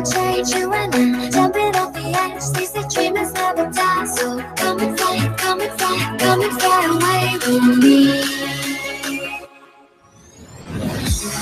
will change you and I. Jumping off the edge, they say dreamers never die. So come and fly, come and fly, come and fly away with me.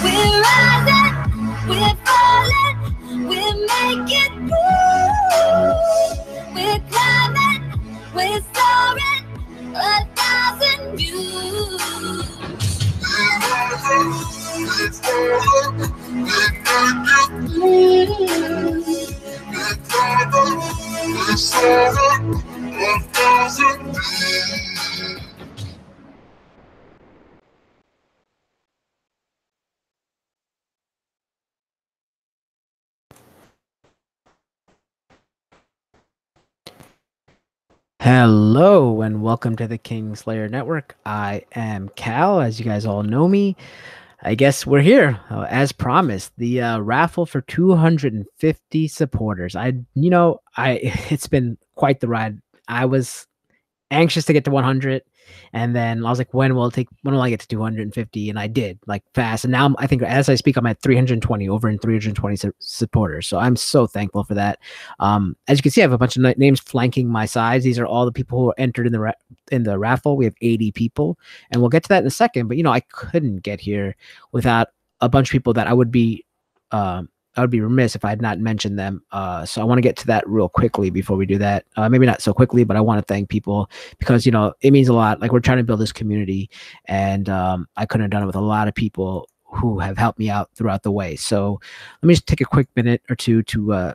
We're rising, we're falling, we're making moves. We're climbing, we're soaring, 1,000 views. We're rising, we're falling, we're making moves. We're climbing, we're soaring, 1,000 views. Hello and welcome to the Kingslayer Network. I am Cal, as you guys all know me. I guess we're here, as promised. The raffle for 250 supporters. It's been quite the ride. I was anxious to get to 100, and then I was like, when will I get to 250? And I did, like, fast. And now I think as I speak, I'm at 320, over in 320 supporters. So I'm so thankful for that. As you can see, I have a bunch of names flanking my sides. These are all the people who are entered in the raffle. We have 80 people, and we'll get to that in a second. But I couldn't get here without a bunch of people that I would be remiss if I had not mentioned them. So I want to get to that real quickly before we do that. Maybe not so quickly, but I want to thank people because, it means a lot. Like, we're trying to build this community, and I couldn't have done it with a lot of people who have helped me out throughout the way. So let me just take a quick minute or two to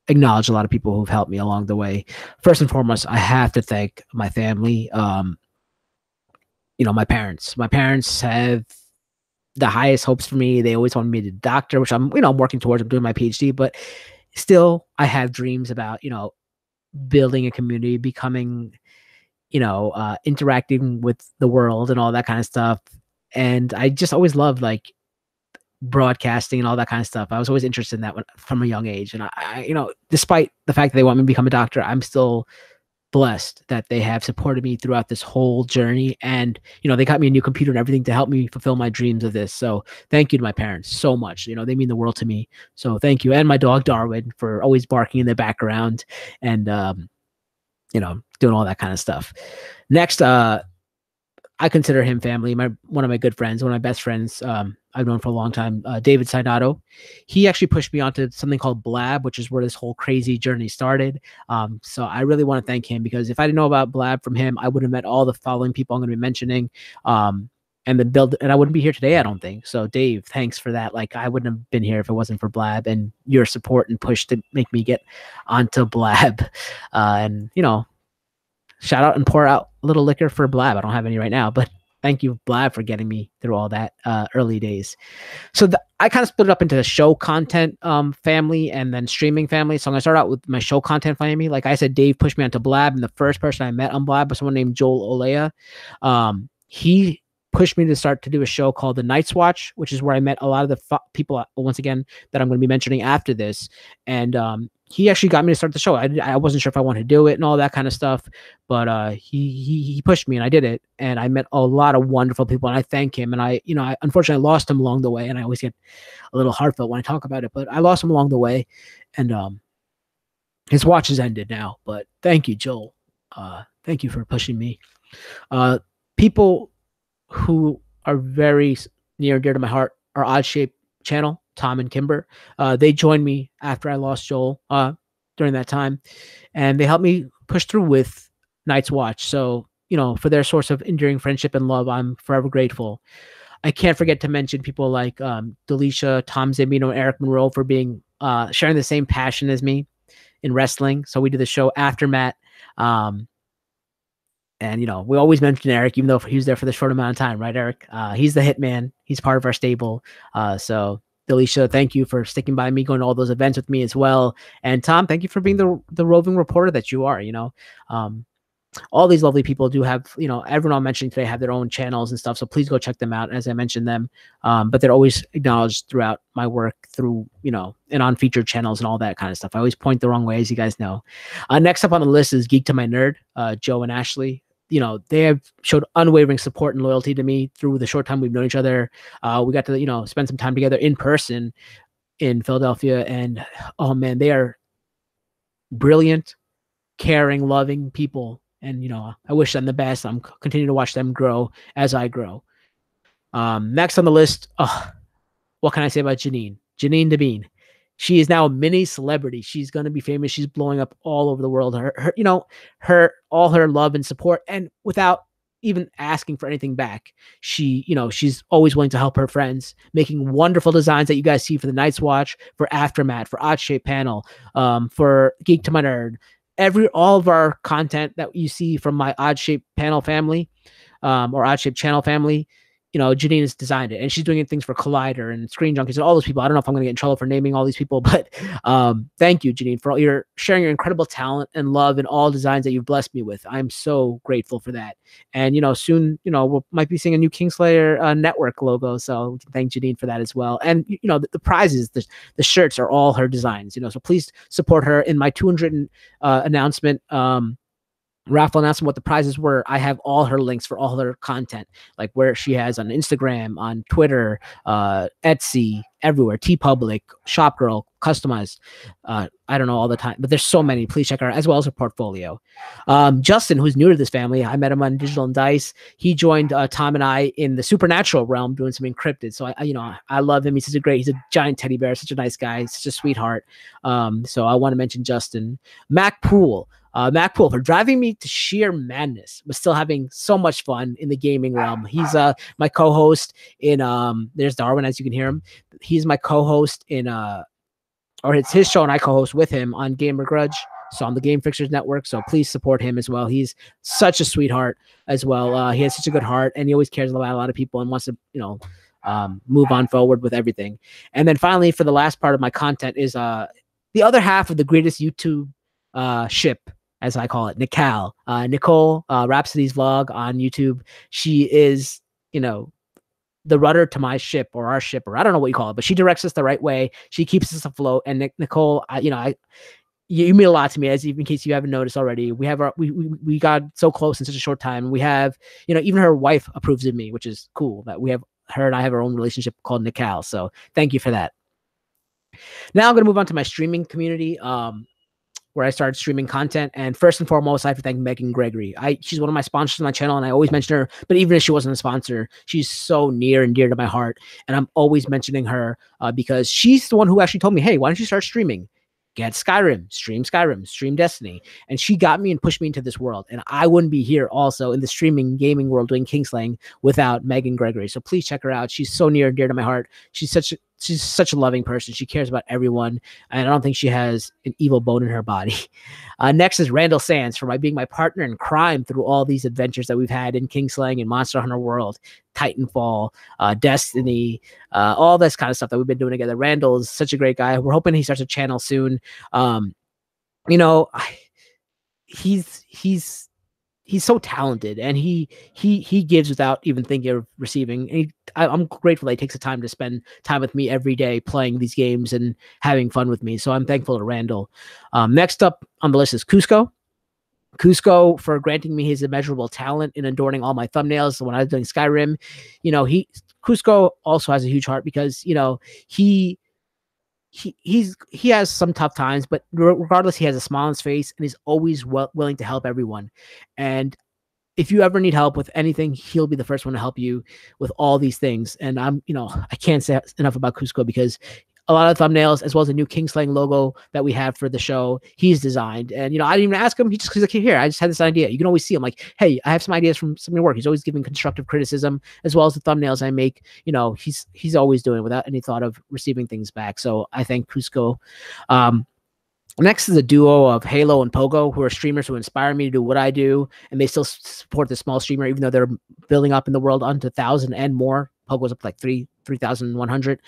acknowledge a lot of people who've helped me along the way. First and foremost, I have to thank my family. My parents. My parents have the highest hopes for me. They always wanted me to be a doctor, which I'm working towards. I'm doing my PhD, but still I have dreams about, building a community, becoming, interacting with the world and all that kind of stuff. And I just always loved, like, broadcasting and all that kind of stuff. I was always interested in that from a young age. And I despite the fact that they want me to become a doctor, I'm still blessed that they have supported me throughout this whole journey. And they got me a new computer and everything to help me fulfill my dreams of this. So thank you to my parents so much. They mean the world to me. So thank you. And my dog Darwin for always barking in the background and doing all that kind of stuff. Next, I consider him family. One of my good friends, one of my best friends, I've known for a long time, David Sainato. He actually pushed me onto something called Blab, which is where this whole crazy journey started. So I really want to thank him, because if I didn't know about Blab from him, I would have met all the following people I'm going to be mentioning, and I wouldn't be here today, I don't think. So Dave, thanks for that. Like, I wouldn't have been here if it wasn't for Blab and your support and push to make me get onto Blab. Shout out and pour out a little liquor for Blab. I don't have any right now, but thank you, Blab, for getting me through all that early days. So I kind of split it up into the show content family and then streaming family. So I'm going to start out with my show content family. Like I said, Dave pushed me onto Blab, and the first person I met on Blab was someone named Joel Olea. He pushed me to start to do a show called The Night's Watch, which is where I met a lot of the people, once again, that I'm going to be mentioning after this. And he actually got me to start the show. I wasn't sure if I wanted to do it and all that kind of stuff, but he pushed me and I did it. And I met a lot of wonderful people, and I thank him. And I unfortunately lost him along the way, and I always get a little heartfelt when I talk about it, but I lost him along the way, and his watch has ended now. But thank you, Joel. Thank you for pushing me. People who are very near and dear to my heart are Odd Shape channel, Tom and Kimber. They joined me after I lost Joel during that time, and they helped me push through with Night's Watch. So, for their source of enduring friendship and love, I'm forever grateful. I can't forget to mention people like Delisha, Tom Zambeno, and Eric Monroe for being sharing the same passion as me in wrestling. So we do the show AfterMat. And, we always mention Eric, even though he was there for the short amount of time, right, Eric? He's the hitman. He's part of our stable. So Delisha, thank you for sticking by me, going to all those events with me as well. And Tom, thank you for being the roving reporter that you are. All these lovely people do have, everyone I'm mentioning today have their own channels and stuff. So please go check them out as I mentioned them. But they're always acknowledged throughout my work through, and on featured channels and all that kind of stuff. I always point the wrong way, as you guys know. Next up on the list is Geek to My Nerd, Joe and Ashley. They have showed unwavering support and loyalty to me through the short time we've known each other. We got to, spend some time together in person in Philadelphia, and oh man, they are brilliant, caring, loving people. And I wish them the best. I'm continuing to watch them grow as I grow. Next on the list, what can I say about Janine? Janine Devine. She is now a mini celebrity. She's going to be famous. She's blowing up all over the world. All her love and support, and without even asking for anything back, she's always willing to help her friends, making wonderful designs that you guys see for the Night's Watch, for AfterMat, for Odd Shape Panel, for Geek to My Nerd. All of our content that you see from my Odd Shape Panel family, or Odd Shape Channel family, Janine has designed it, and she's doing things for Collider and Screen Junkies and all those people. I don't know if I'm going to get in trouble for naming all these people, but thank you, Janine, for all your sharing your incredible talent and love and all designs that you've blessed me with. I'm so grateful for that. And, soon, we might be seeing a new Kingslayer network logo. So we can thank Janine for that as well. And, the prizes, the shirts are all her designs, so please support her in my 200 announcement, raffle announcement, what the prizes were. I have all her links for all her content, like where she has on Instagram, on Twitter, Etsy, everywhere, TeePublic, Shopgirl, Customized. I don't know all the time, but there's so many. Please check her out, as well as her portfolio. Justin, who's new to this family, I met him on Digital and Dice. He joined Tom and I in the supernatural realm doing some enCRYPTID. So I love him. He's a giant teddy bear, such a nice guy, such a sweetheart. So I want to mention Justin. Mac Poole for driving me to sheer madness, but still having so much fun in the gaming realm. He's my co-host in there's Darwin, as you can hear him. He's my co-host in or it's his show, and I co-host with him on Gamer Grudge, so on the Game Fixers Network. So please support him as well. He's such a sweetheart as well. He has such a good heart, and he always cares about a lot of people and wants to move on forward with everything. And then finally, for the last part of my content is the other half of the greatest YouTube ship, as I call it, Nicole Rhapsody's vlog on YouTube. She is, the rudder to my ship, or our ship, or I don't know what you call it, but she directs us the right way. She keeps us afloat. And Nicole, you mean a lot to me, as in case you haven't noticed already. We have we got so close in such a short time. We have, even her wife approves of me, which is cool. That we have her and I have our own relationship called Nicole. So thank you for that. Now I'm going to move on to my streaming community, where I started streaming content. And first and foremost, I have to thank Megan Gregory. She's one of my sponsors on my channel, and I always mention her. But even if she wasn't a sponsor, she's so near and dear to my heart. And I'm always mentioning her because she's the one who actually told me, hey, why don't you start streaming? Get Skyrim, stream Destiny. And she got me and pushed me into this world. And I wouldn't be here also in the streaming gaming world doing Kingslaying without Megan Gregory. So please check her out. She's so near and dear to my heart. She's such a loving person. She cares about everyone. And I don't think she has an evil bone in her body. Next is Randall Sands for being my partner in crime through all these adventures that we've had in Kingslaying and Monster Hunter World, Titanfall, Destiny, all this kind of stuff that we've been doing together. Randall is such a great guy. We're hoping he starts a channel soon. He's so talented, and he gives without even thinking of receiving. And I'm grateful that he takes the time to spend time with me every day playing these games and having fun with me. So I'm thankful to Randall. Next up on the list is Cusco. Cusco for granting me his immeasurable talent in adorning all my thumbnails when I was doing Skyrim. Cusco also has a huge heart because he has some tough times, but regardless, he has a smile on his face and he's always willing to help everyone. And if you ever need help with anything, he'll be the first one to help you with all these things. And I can't say enough about Cusco because a lot of thumbnails, as well as a new Kingslaying logo that we have for the show, he's designed. And, I didn't even ask him. He's like, here, I just had this idea. You can always see him like, hey, I have some ideas from some of your work. He's always giving constructive criticism, as well as the thumbnails I make. He's always doing it without any thought of receiving things back. So I thank Cusco. Next is a duo of Halo and Pogo, who are streamers who inspire me to do what I do. And they still support the small streamer, even though they're building up in the world onto 1,000 and more. Pogo's up like 3,100.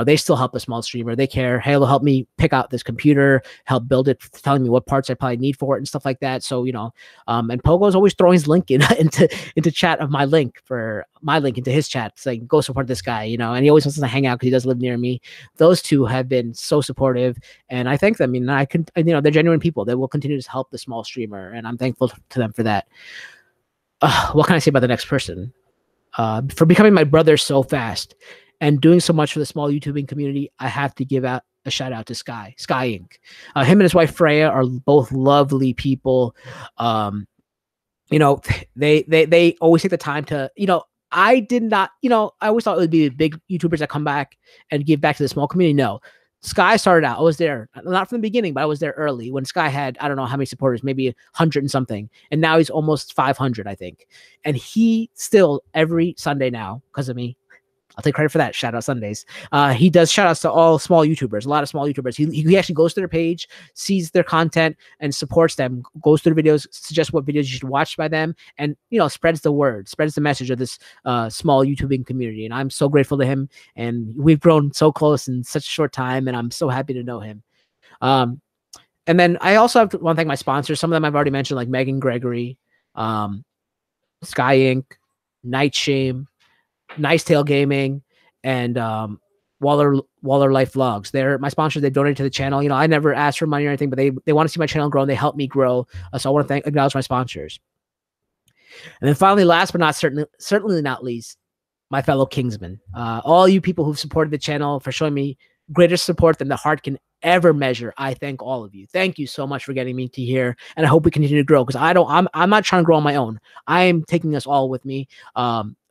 They still help a small streamer. They care. Halo helped me pick out this computer, help build it, telling me what parts I probably need for it and stuff like that. So, and Pogo's always throwing his link into chat of my link into his chat, saying, go support this guy, and he always wants to hang out because he does live near me. Those two have been so supportive, and I thank them. They're genuine people. They will continue to help the small streamer, and I'm thankful to them for that. What can I say about the next person? For becoming my brother so fast and doing so much for the small YouTubing community, I have to give out a shout out to Sky Inc. Him and his wife Freya are both lovely people. You know, they always take the time to, you know, I did not, you know, I always thought it would be big YouTubers that come back and give back to the small community. No, Sky started out. I was there, not from the beginning, but I was there early when Sky had, I don't know how many supporters, maybe 100 and something. And now he's almost 500, I think. And he still, every Sunday now, because of me, I'll take credit for that. Shout out Sundays. He does shout outs to all small YouTubers, a lot of small YouTubers. He actually goes to their page, sees their content and supports them, goes through the videos, suggests what videos you should watch by them, and, you know, spreads the word, spreads the message of this small YouTubing community. And I'm so grateful to him. And we've grown so close in such a short time. And I'm so happy to know him. And then I also have to want to thank my sponsors. Some of them I've already mentioned, like Megan Gregory, Sky Inc., Night Shame, Nice Tail Gaming, and Waller Life Vlogs. They're my sponsors. They donated to the channel. You know, I never asked for money or anything, but they want to see my channel grow and they help me grow. So I want to acknowledge my sponsors. And then finally, last but not certainly not least, my fellow Kingsmen. All you people who've supported the channel, for showing me greater support than the heart can ever measure. I thank all of you. Thank you so much for getting me to here, and I hope we continue to grow, because I'm not trying to grow on my own. I am taking us all with me.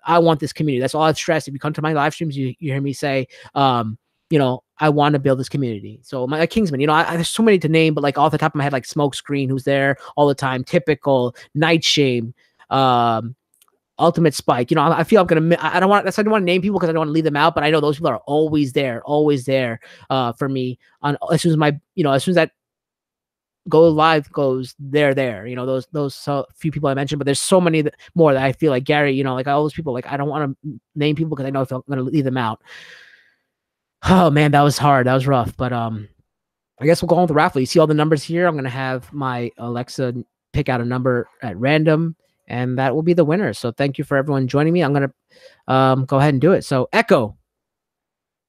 I want this community. That's all I've stressed. If you come to my live streams, you hear me say, you know, I want to build this community. So my Kingsman, you know, there's so many to name, but like off the top of my head, like Smokescreen, who's there all the time, Typical, Night Shame, Ultimate Spike. You know, I feel I'm gonna. I don't want to name people because I don't want to leave them out. But I know those people are always there for me. On as soon as that go live goes, they're there. You know, those few people I mentioned, but there's so many more that I feel like Gary. You know, like all those people. Like I don't want to name people because I know if I'm gonna leave them out. Oh man, that was hard. That was rough. But I guess we'll go on with the raffle. You see all the numbers here. I'm gonna have my Alexa pick out a number at random, and that will be the winner. So thank you for everyone joining me. I'm going to go ahead and do it. So Echo,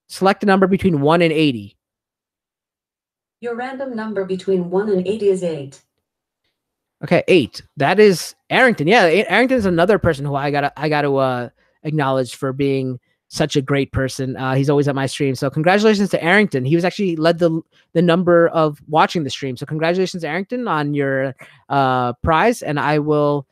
select a number between 1 and 80. Your random number between 1 and 80 is 8. Okay, 8. That is Arrington. Yeah, Arrington is another person who I got to acknowledge for being such a great person. He's always at my stream. So congratulations to Arrington. He was actually led the number of watching the stream. So congratulations, Arrington, on your prize. And I will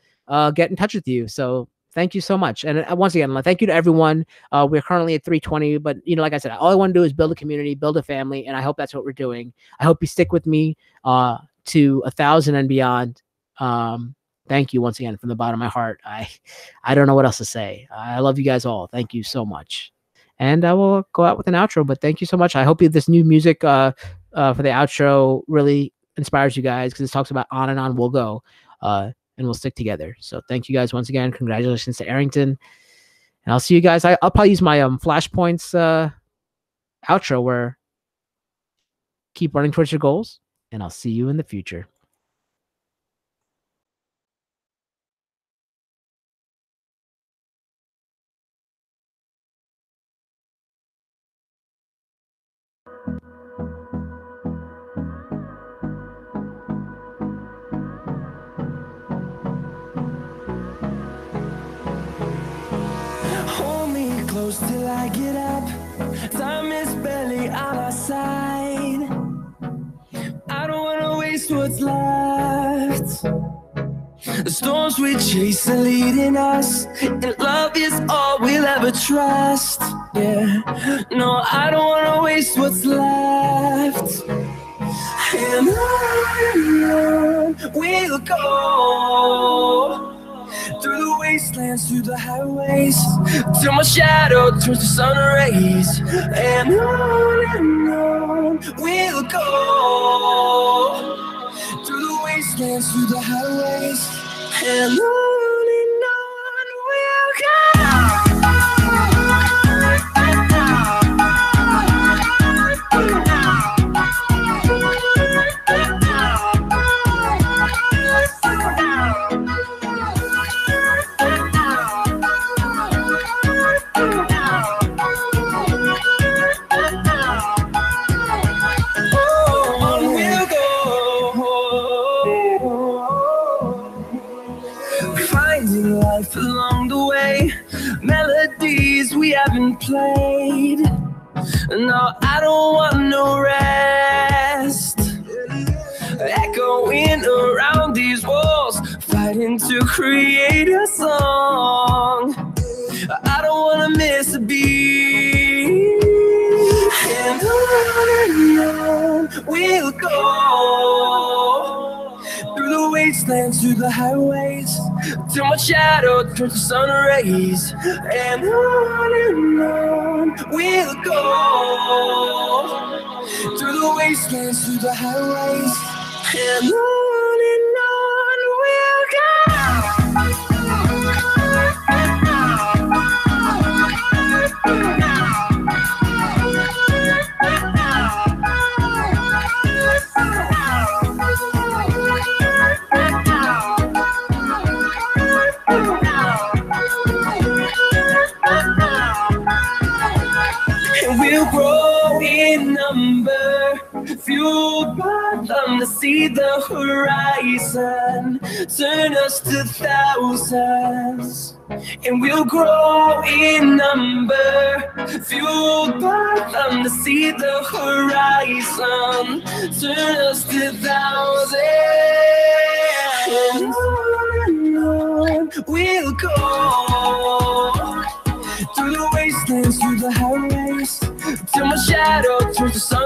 get in touch with you. So thank you so much. And once again, thank you to everyone. We're currently at 320, but you know, like I said, all I want to do is build a community, build a family. And I hope that's what we're doing. I hope you stick with me to 1,000 and beyond. Thank you once again from the bottom of my heart. I don't know what else to say. I love you guys all. Thank you so much. And I will go out with an outro, but thank you so much. I hope this new music for the outro really inspires you guys, because it talks about on and on we'll go. And we'll stick together. So thank you guys once again. Congratulations to Arrington. And I'll see you guys. I'll probably use my Flashpoints outro where keep running towards your goals, and I'll see you in the future. Close till I get up. Time is barely on our side. I don't wanna waste what's left. The storms we chase are leading us, and love is all we'll ever trust. Yeah, no, I don't wanna waste what's left. And on we'll go, through the wastelands, through the highways, till my shadow turns to sun rays. And on we'll go, through the wastelands, through the highways, and on we'll go. haven't played. No, I don't want no rest. Echoing around these walls, fighting to create a song. I don't wanna miss a beat. And on we'll go, through the wastelands, through the highways, till my shadow turns to sun rays. And on we'll go, through the wastelands, through the highways, and on we'll go. We'll grow in number, fueled by them to see the horizon, turn us to thousands. And we'll grow in number, fueled by them to see the horizon, turn us to thousands. And on we'll go, through the wastelands, through the highways, till my shadow turns to sun